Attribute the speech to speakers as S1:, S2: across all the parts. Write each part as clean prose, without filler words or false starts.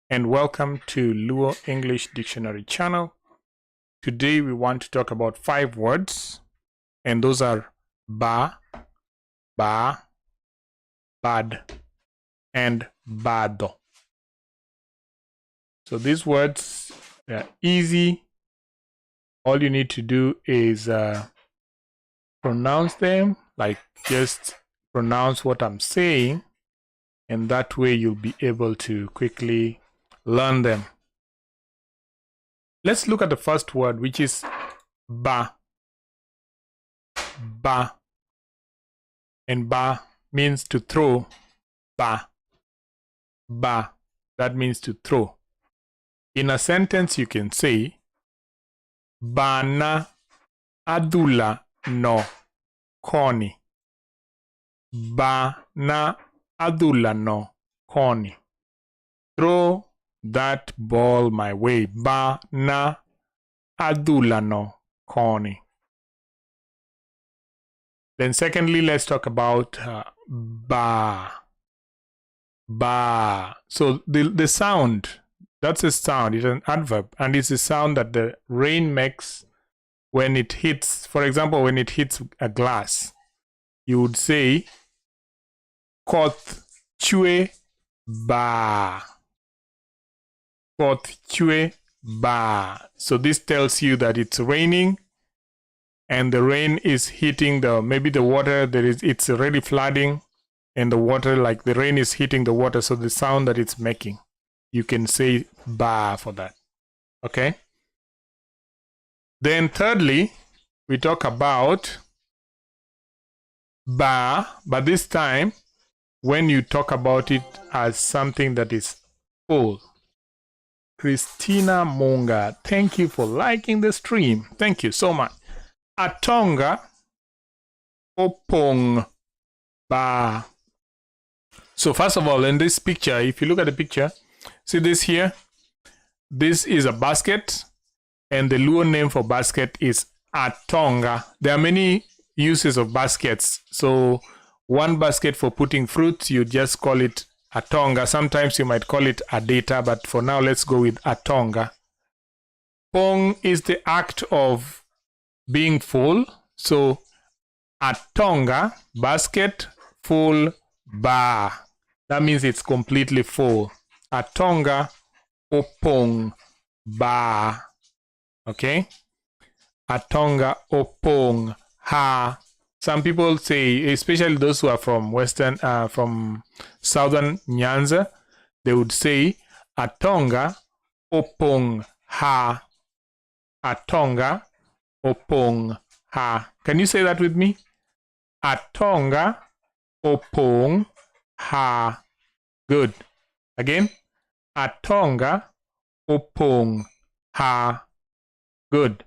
S1: and welcome to Luo English Dictionary channel. Today we want to talk about 5 words, and those are ba, bad, and bado. So these words are easy. All you need to do is pronounce them, like just pronounce what I'm saying, and that way you'll be able to quickly learn them. Let's look at the first word, which is ba. Ba. And ba means to throw. Ba. Ba. That means to throw. In a sentence, you can say, Bana adula no koni. Bana adula no koni. Throw that ball my way. Bana adula no koni. Then secondly, let's talk about ba. Ba. So the sound, that's a sound, it's an adverb, and it's a sound that the rain makes when it hits, for example, when it hits a glass. You would say, Koth chue ba. Koth chue ba. So this tells you that it's raining, and the rain is hitting maybe the water. It's already flooding, and the water, like the rain is hitting the water. So the sound that it's making, you can say ba for that. Okay. Then thirdly, we talk about ba, but this time when you talk about it as something that is full. Christina Monga, thank you for liking the stream. Thank you so much. Atonga opong ba. So first of all, in this picture, if you look at the picture, see this here? This is a basket, and the Luo name for basket is atonga. There are many uses of baskets. So one basket for putting fruits, you just call it atonga. Sometimes you might call it adeta, but for now, let's go with atonga. Pong is the act of being full. So atonga, basket, full, ba. That means it's completely full. Atonga opong ba. Okay? Atonga opong ha. Some people say, especially those who are from from southern Nyanza, they would say atonga opong ha. Atonga opong ha. Can you say that with me? Atonga opong ha. Good. Again. Atonga opong ha. Good.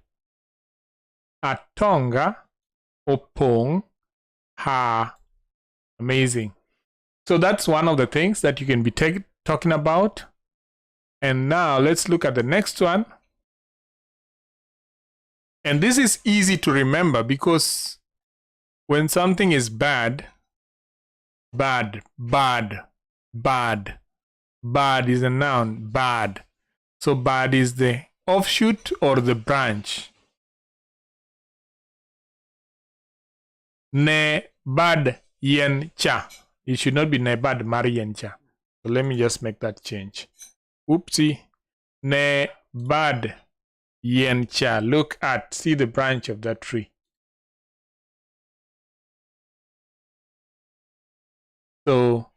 S1: Atonga opong ha. Amazing. So that's one of the things that you can be talking about. And now let's look at the next one. And this is easy to remember because when something is bad, bad is a noun, bad. So bad is the offshoot or the branch. Ne bad yen cha. It should not be ne bad mari yen cha. So let me just make that change. Oopsie. Ne bad yen cha. Look at, see the branch of that tree. So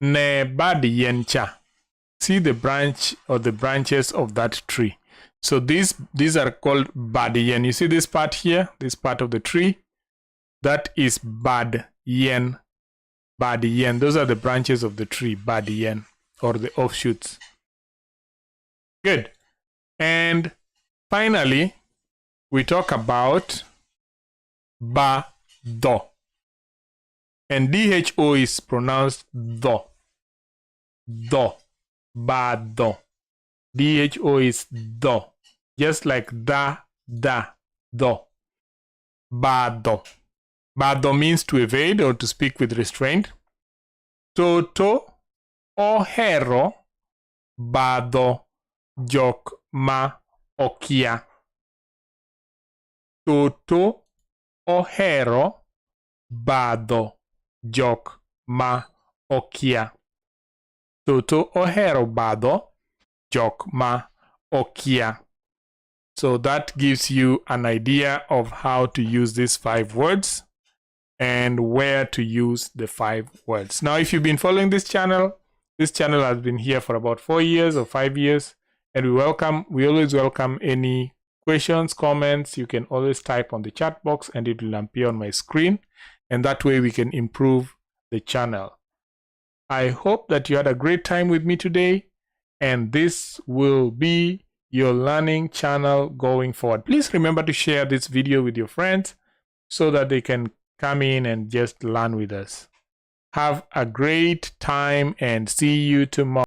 S1: ne bad yen cha. See the branch or the branches of that tree. So these are called bad yen. You see this part here, this part of the tree? That is bad yen. Bad yen. Those are the branches of the tree, bad yen, or the offshoots. Good. And finally, we talk about ba do. And DHO is pronounced do. Do. Ba do. DHO is do. Just like da, do. Ba do. Bado means to evade or to speak with restraint. Toto ohero badho jok ma okia. Toto ohero badho jok ma okia. Toto ohero badho jok ma okia. So that gives you an idea of how to use these 5 words and where to use the 5 words. Now, if you've been following this channel has been here for about 4 years or 5 years, and we always welcome any questions, comments. You can always type on the chat box and it will appear on my screen, and that way we can improve the channel. I hope that you had a great time with me today, and this will be your learning channel going forward. Please remember to share this video with your friends so that they can come in and just learn with us. Have a great time and see you tomorrow.